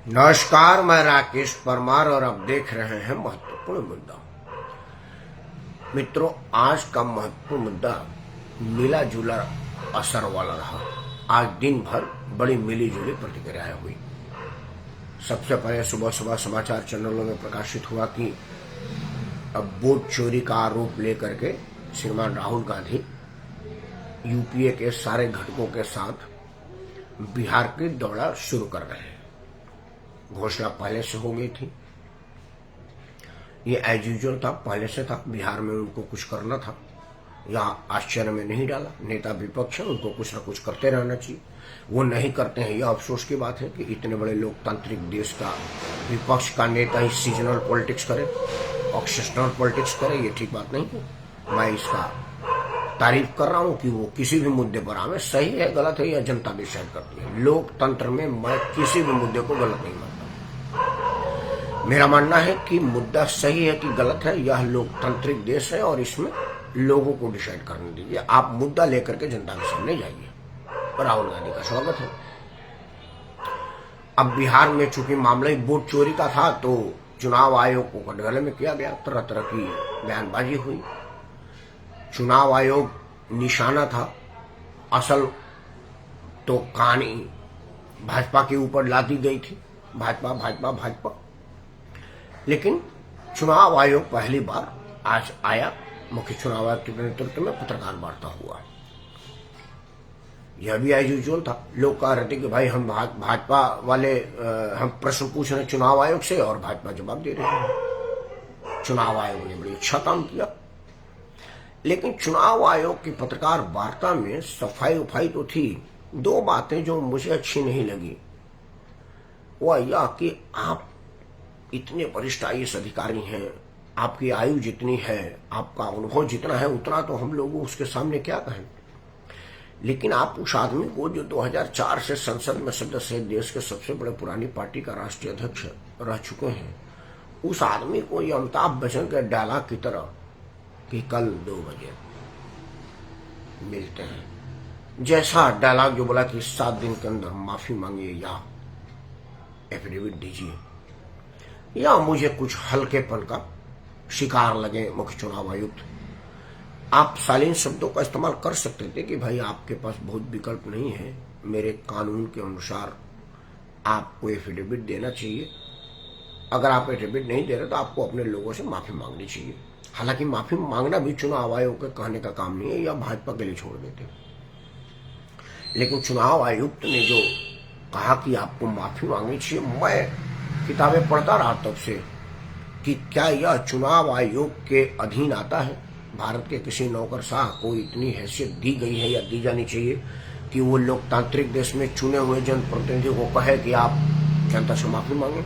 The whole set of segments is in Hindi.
नमस्कार, मैं राकेश परमार और आप देख रहे हैं महत्वपूर्ण मुद्दा। मित्रों, आज का महत्वपूर्ण मुद्दा मिला जुला असर वाला रहा। आज दिन भर बड़ी मिली जुली प्रतिक्रियाएं हुई। सबसे पहले सुबह सुबह समाचार चैनलों में प्रकाशित हुआ कि अब वोट चोरी का आरोप लेकर के श्रीमान राहुल गांधी यूपीए के सारे घटकों के साथ बिहार की दौरा शुरू कर रहे हैं। घोषणा पहले से हो गई थी, ये एज यूजुअल था, पहले से था। बिहार में उनको कुछ करना था, यहाँ आश्चर्य में नहीं डाला। नेता विपक्ष है, उनको कुछ न कुछ करते रहना चाहिए। वो नहीं करते हैं, यह अफसोस की बात है कि इतने बड़े लोकतांत्रिक देश का विपक्ष का नेता ही सीजनल पॉलिटिक्स करे, ऑक्सेशनल पॉलिटिक्स करे। ये ठीक बात नहीं है। मैं इसका तारीफ कर रहा हूँ कि वो किसी भी मुद्दे पर आवे। सही है गलत है, यह जनता डिसाइड करती है। लोकतंत्र में मैं किसी भी मुद्दे को गलत नहीं मानता। मेरा मानना है कि मुद्दा सही है कि गलत है, यह लोकतांत्रिक देश है और इसमें लोगों को डिसाइड करने दीजिए। आप मुद्दा लेकर के जनता के सामने जाइए। राहुल गांधी का स्वागत है। अब बिहार में चूंकि मामला ही वोट चोरी का था, तो चुनाव आयोग को कटघरे में किया गया। तरह तरह की बयानबाजी हुई। चुनाव आयोग निशाना था, असल तो कहानी भाजपा के ऊपर लादी गई थी। भाजपा भाजपा भाजपा। लेकिन चुनाव आयोग पहली बार आज आया। मुख्य चुनाव आयुक्त के नेतृत्व में पत्रकार वार्ता हुआ। यह भी एज यूजुअल था। लोग कह रहे थे कि भाई हम भाजपा वाले हम प्रश्न पूछ रहे हैं चुनाव आयोग से और भाजपा जवाब दे रहे हैं। चुनाव आयोग ने बड़ी अच्छा काम किया। लेकिन चुनाव आयोग की पत्रकार वार्ता में सफाई उफाई तो थी। दो बातें जो मुझे अच्छी नहीं लगी, वह यह कि आप इतने वरिष्ठ आईएएस अधिकारी हैं, आपकी आयु जितनी है, आपका अनुभव जितना है, उतना तो हम लोग उसके सामने क्या कहें। लेकिन आप उस आदमी को जो 2004 से संसद में सदस्य है, देश के सबसे बड़े पुरानी पार्टी का राष्ट्रीय अध्यक्ष रह चुके हैं, उस आदमी को ये अमिताभ बच्चन के डायलॉग की तरह कि कल 2 बजे मिलते हैं, जैसा डायलॉग जो बोला कि 7 दिन के अंदर माफी मांगिए या एफिडेविट दीजिए, या मुझे कुछ हल्केपन का शिकार लगे मुख्य चुनाव आयुक्त। आप शालीन शब्दों का इस्तेमाल कर सकते थे कि भाई आपके पास बहुत विकल्प नहीं है, मेरे कानून के अनुसार आपको एफिडेविट देना चाहिए। अगर आप एफिडेविट नहीं दे रहे तो आपको अपने लोगों से माफी मांगनी चाहिए। हालांकि माफी मांगना भी चुनाव आयोग के कहने का काम नहीं है, या भाजपा के लिए छोड़ देते। लेकिन चुनाव आयुक्त ने जो कहा कि आपको माफी मांगनी चाहिए, मैं किताबें पढ़ता रहा तब से कि क्या यह चुनाव आयोग के अधीन आता है। भारत के किसी नौकरशाह को इतनी हैसियत दी गई है या दी जानी चाहिए कि वो लोकतांत्रिक देश में चुने हुए जनप्रतिनिधि को कहे कि आप जनता से माफी मांगे।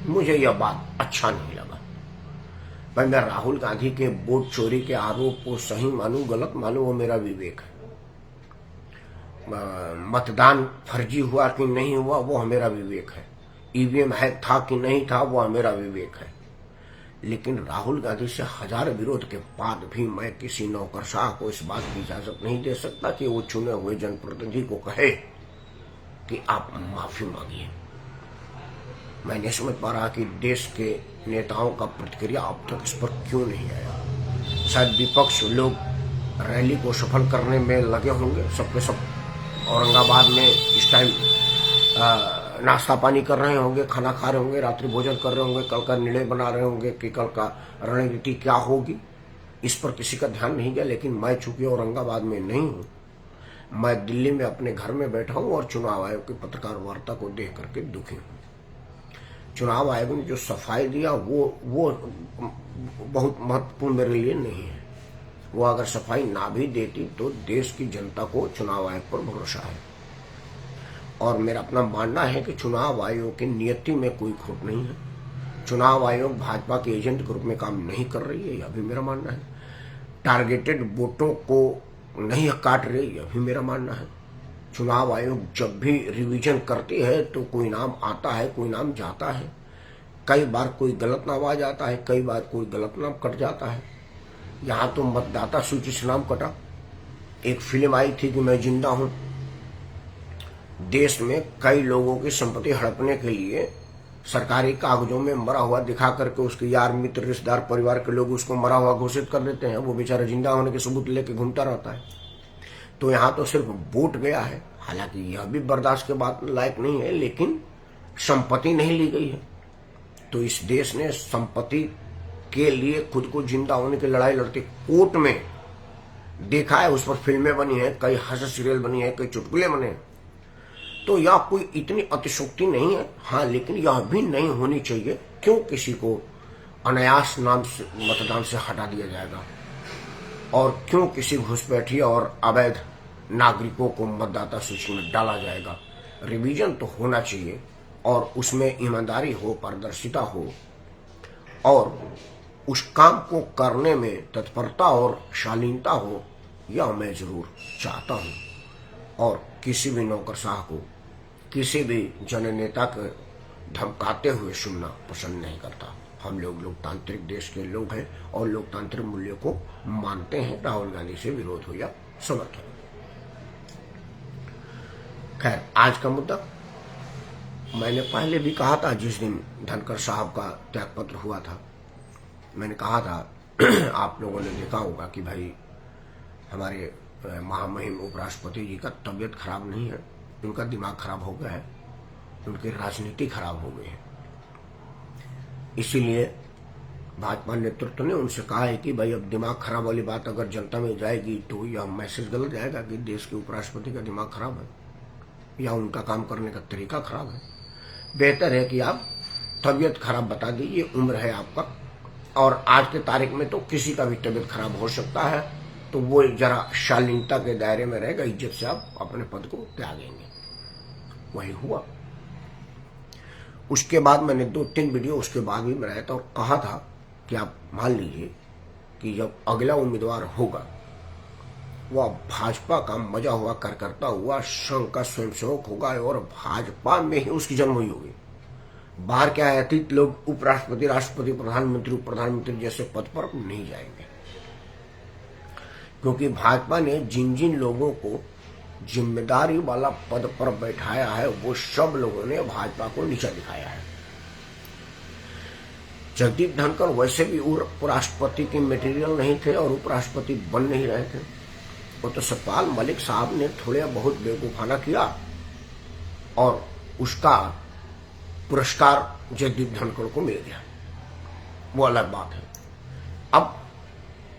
मुझे यह बात अच्छा नहीं लगा। पर मैं राहुल गांधी के वोट चोरी के आरोप को सही मानूं गलत मानूं, वो मेरा विवेक है। मतदान फर्जी हुआ कि नहीं हुआ, वो मेरा विवेक है। ईवीएम हैक था कि नहीं था, वो मेरा विवेक है। लेकिन राहुल गांधी से हजार विरोध के बाद भी मैं किसी नौकरशाह को इस बात की इजाजत नहीं दे सकता कि वो चुने हुए जनप्रतिनिधि को कहे कि आप माफी मांगिए। मैं नहीं समझ पा रहा कि देश के नेताओं का प्रतिक्रिया अब तक इस पर क्यों नहीं आया। शायद विपक्ष लोग रैली को सफल करने में लगे होंगे, सबके सब औरंगाबाद में इस टाइम नाश्ता पानी कर रहे होंगे, खाना खा रहे होंगे, रात्रि भोजन कर रहे होंगे, कल का निर्णय बना रहे होंगे कि कल का रणनीति क्या होगी। इस पर किसी का ध्यान नहीं गया। लेकिन मैं चूंकि औरंगाबाद में नहीं हूं, मैं दिल्ली में अपने घर में बैठा हूं और चुनाव आयोग की पत्रकार वार्ता को देख करके दुखी हूं। चुनाव आयोग ने जो सफाई दिया वो बहुत महत्वपूर्ण मेरे लिए नहीं है। वो अगर सफाई ना भी देती तो देश की जनता को चुनाव आयोग पर भरोसा है। और मेरा अपना मानना है कि चुनाव आयोग की नियति में कोई खोट नहीं है। चुनाव आयोग भाजपा के एजेंट के रूप में काम नहीं कर रही है, यह भी मेरा मानना है। टारगेटेड वोटों को नहीं काट रही, यह भी मेरा मानना है। चुनाव आयोग जब भी रिवीजन करती है तो कोई नाम आता है, कोई नाम जाता है। कई बार कोई गलत नाम आ जाता है, कई बार कोई गलत नाम कट जाता है। यहाँ तो मतदाता सूची से नाम कटा। एक फिल्म आई थी कि मैं जिंदा हूं, देश में कई लोगों की संपत्ति हड़पने के लिए सरकारी कागजों में मरा हुआ दिखा करके उसके यार मित्र रिश्तेदार परिवार के लोग उसको मरा हुआ घोषित कर देते हैं। वो बेचारा जिंदा होने के सबूत लेके घूमता रहता है। तो यहाँ तो सिर्फ वोट गया है, हालांकि यह भी बर्दाश्त के बात लायक नहीं है, लेकिन संपत्ति नहीं ली गई है। तो इस देश ने संपत्ति के लिए खुद को जिंदा होने की लड़ाई लड़ते कोर्ट में देखा है। उस पर फिल्में बनी है, कई हंस सीरियल बनी है, कई चुटकुले बने हैं। तो यह कोई इतनी अतिशोक्ति नहीं है। हाँ, लेकिन यह भी नहीं होनी चाहिए। क्यों किसी को अनायास नाम से मतदान से हटा दिया जाएगा, और क्यों किसी घुसपैठिया और अवैध नागरिकों को मतदाता सूची में डाला जाएगा। रिवीजन तो होना चाहिए, और उसमें ईमानदारी हो, पारदर्शिता हो, और उस काम को करने में तत्परता और शालीनता हो, यह मैं जरूर चाहता हूं। और किसी भी नौकरशाह को, किसी भी जननेता को धमकाते हुए सुनना पसंद नहीं करता। हम लोग लोकतांत्रिक देश के लोग हैं और लोकतांत्रिक मूल्यों को मानते हैं, राहुल गांधी से विरोध हो या समर्थन। खैर, आज का मुद्दा मैंने पहले भी कहा था, जिस दिन धनखड़ साहब का त्यागपत्र हुआ था, मैंने कहा था आप लोगों ने देखा होगा कि भाई हमारे महामहिम उपराष्ट्रपति जी का तबीयत खराब नहीं है, उनका दिमाग खराब हो गया है, उनकी राजनीति खराब हो गई है। इसीलिए भाजपा नेतृत्व ने उनसे कहा है कि भाई अब दिमाग खराब वाली बात अगर जनता में जाएगी तो यह मैसेज गलत जाएगा कि देश के उपराष्ट्रपति का दिमाग खराब है या उनका काम करने का तरीका खराब है। बेहतर है कि आप तबीयत खराब बता दीजिए, उम्र है आपका, और आज के तारीख में तो किसी का भी तबीयत खराब हो सकता है, तो वो जरा शालीनता के दायरे में रहेगा, इज्जत से आप अपने पद को त्यागेंगे। वही हुआ। उसके बाद मैंने 2-3 वीडियो उसके बाद भी बनाया था और कहा था कि आप मान लीजिए कि जब अगला उम्मीदवार होगा वह भाजपा का मजा हुआ कार्यकर्ता हुआ, संघ का स्वयंसेवक होगा, और भाजपा में ही उसकी जन्म हुई होगी। बाहर क्या है, अतीत लोग उपराष्ट्रपति, राष्ट्रपति, प्रधानमंत्री, उप प्रधानमंत्री जैसे पद पर नहीं जाएंगे, क्योंकि भाजपा ने जिन जिन लोगों को जिम्मेदारी वाला पद पर बैठाया है वो सब लोगों ने भाजपा को नीचा दिखाया है। जगदीप धनखड़ वैसे भी उपराष्ट्रपति के मटेरियल नहीं थे और उपराष्ट्रपति बन नहीं रहे थे। वो तो सतपाल मलिक साहब ने थोड़ा बहुत बेवकूफाना किया और उसका पुरस्कार जगदीप धनखड़ को मिल गया, वो अलग बात है। अब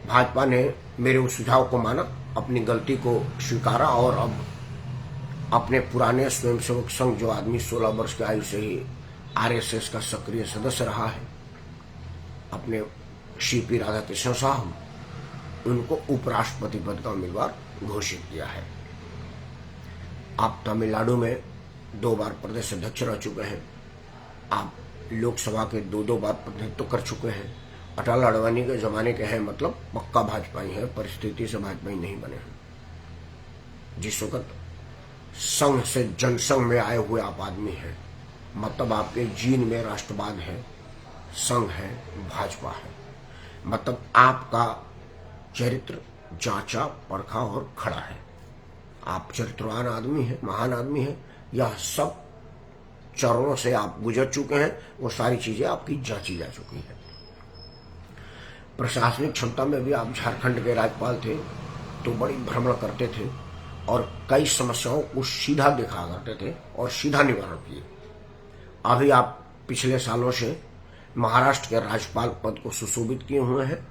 भाजपा ने मेरे उस सुझाव को माना, अपनी गलती को स्वीकारा, और अब अपने पुराने स्वयंसेवक संघ, जो आदमी 16 वर्ष की आयु से ही आरएसएस का सक्रिय सदस्य रहा है, अपने सीपी राधाकृष्ण साहब, उनको उपराष्ट्रपति पद का उम्मीदवार घोषित किया है। आप तमिलनाडु में 2 बार प्रदेश अध्यक्ष रह चुके हैं, आप लोकसभा के 2 बार प्रतिनिधित्व कर चुके हैं। अटल अडवाणी के जमाने के हैं, मतलब पक्का भाजपाई है, परिस्थिति से भाजपाई नहीं बने हैं। जिस वक्त संघ से जनसंघ में आए हुए आप आदमी हैं, मतलब आपके जीन में राष्ट्रवाद है, संघ है, भाजपा है, मतलब आपका चरित्र जांचा, परखा और खड़ा है। आप चरित्रवान आदमी हैं, महान आदमी हैं। यह सब चरणों से आप गुजर चुके हैं, वो सारी चीजें आपकी जांची जा चुकी है। प्रशासनिक क्षमता में भी आप झारखंड के राज्यपाल थे, तो बड़ी भ्रमण करते थे और कई समस्याओं को सीधा देखा करते थे और सीधा निवारण किए। अभी आप पिछले सालों से महाराष्ट्र के राज्यपाल पद को सुशोभित किए हुए हैं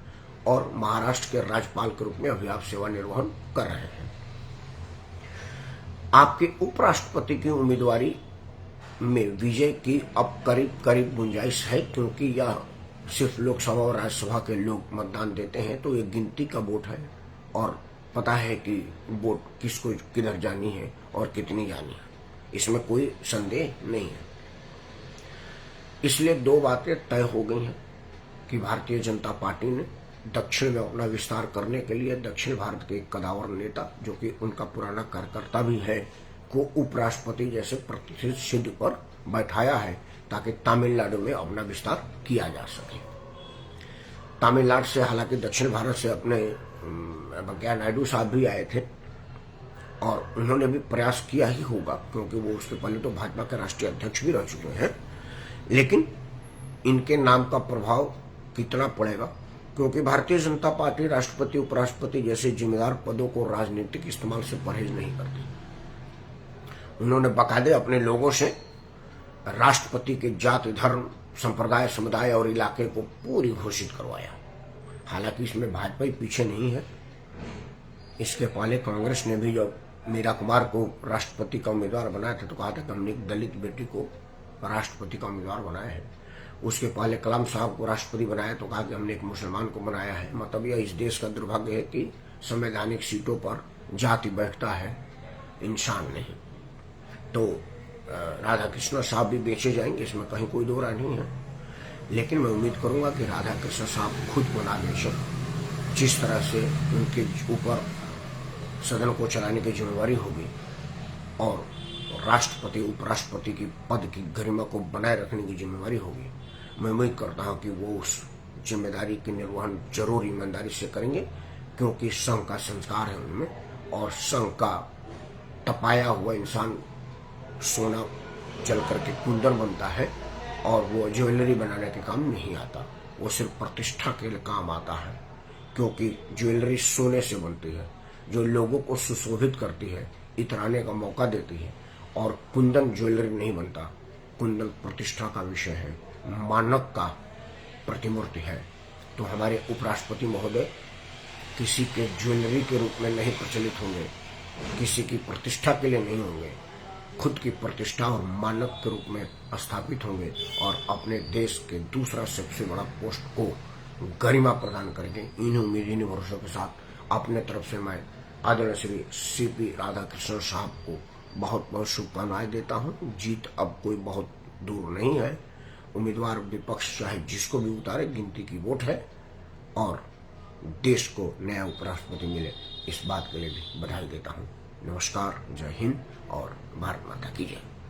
और महाराष्ट्र के राज्यपाल के रूप में अभी आप सेवा निर्वहन कर रहे हैं। आपके उपराष्ट्रपति की उम्मीदवारी में विजय की अब करीब करीब गुंजाइश है, क्योंकि यह सिर्फ लोकसभा और राज्यसभा के लोग मतदान देते हैं, तो एक गिनती का वोट है और पता है कि वोट किसको किधर जानी है और कितनी जानी है, इसमें कोई संदेह नहीं है। इसलिए 2 बातें तय हो गई हैं कि भारतीय जनता पार्टी ने दक्षिण में अपना विस्तार करने के लिए दक्षिण भारत के एक कदावर नेता, जो कि उनका पुराना कार्यकर्ता भी है, को उपराष्ट्रपति जैसे प्रतिष्ठित सीट पर बैठाया है, ताकि तमिलनाडु में अपना विस्तार किया जा सके। तमिलनाडु से, हालांकि दक्षिण भारत से अपने वेंकैया नायडू साहब भी आए थे, और उन्होंने भी प्रयास किया ही होगा, क्योंकि वो उसके पहले तो भाजपा के राष्ट्रीय अध्यक्ष भी रह चुके हैं। लेकिन इनके नाम का प्रभाव कितना पड़ेगा, क्योंकि भारतीय जनता पार्टी राष्ट्रपति उपराष्ट्रपति जैसे जिम्मेदार पदों को राजनीतिक इस्तेमाल से परहेज नहीं करती। उन्होंने बाकायदे अपने लोगों से राष्ट्रपति के जाति, धर्म, संप्रदाय, समुदाय और इलाके को पूरी घोषित करवाया। हालांकि इसमें भाजपा ही पीछे नहीं है। इसके पहले कांग्रेस ने भी जब मीरा कुमार को राष्ट्रपति का उम्मीदवार बनाया था तो कहा था कि हमने एक दलित बेटी को राष्ट्रपति का उम्मीदवार बनाया है। उसके पहले कलाम साहब को राष्ट्रपति बनाया तो कहा कि हमने एक मुसलमान को बनाया है। मतलब यह इस देश का दुर्भाग्य है कि संवैधानिक सीटों पर जाति बैठता है, इंसान नहीं। तो राधा कृष्ण साहब भी बेचे जाएंगे, इसमें कहीं कोई दो राय नहीं है। लेकिन मैं उम्मीद करूंगा कि राधा कृष्ण साहब खुद बना बेचक, जिस तरह से उनके ऊपर सदन को चलाने की जिम्मेवारी होगी और राष्ट्रपति उपराष्ट्रपति की पद की गरिमा को बनाए रखने की जिम्मेवारी होगी, मैं उम्मीद करता हूं कि वो उस जिम्मेदारी के निर्वहन जरूर ईमानदारी से करेंगे, क्योंकि संघ का संस्कार है उनमें। और संघ का तपाया हुआ इंसान सोना जल करके कुंदन बनता है और वो ज्वेलरी बनाने के काम नहीं आता, वो सिर्फ प्रतिष्ठा के लिए काम आता है। क्योंकि ज्वेलरी सोने से बनती है जो लोगों को सुशोभित करती है, इतराने का मौका देती है। और कुंदन ज्वेलरी नहीं बनता, कुंदन प्रतिष्ठा का विषय है, मानक का प्रतिमूर्ति है। तो हमारे उपराष्ट्रपति महोदय किसी के ज्वेलरी के रूप में नहीं प्रचलित होंगे, किसी की प्रतिष्ठा के लिए नहीं होंगे, खुद की प्रतिष्ठा और मानक के रूप में स्थापित होंगे और अपने देश के दूसरा सबसे बड़ा पोस्ट को गरिमा प्रदान करेंगे। इन उम्मीद, इन भरोसों के साथ अपने तरफ से मैं आदरणीय श्री सीपी राधाकृष्णन साहब को बहुत बहुत शुभकामनाएं देता हूं। जीत अब कोई बहुत दूर नहीं है। उम्मीदवार विपक्ष चाहे जिसको भी उतारे, गिनती की वोट है और देश को नया उपराष्ट्रपति मिले, इस बात के लिए भी बधाई देता हूं। नमस्कार, जय हिंद और भारत माता की जय।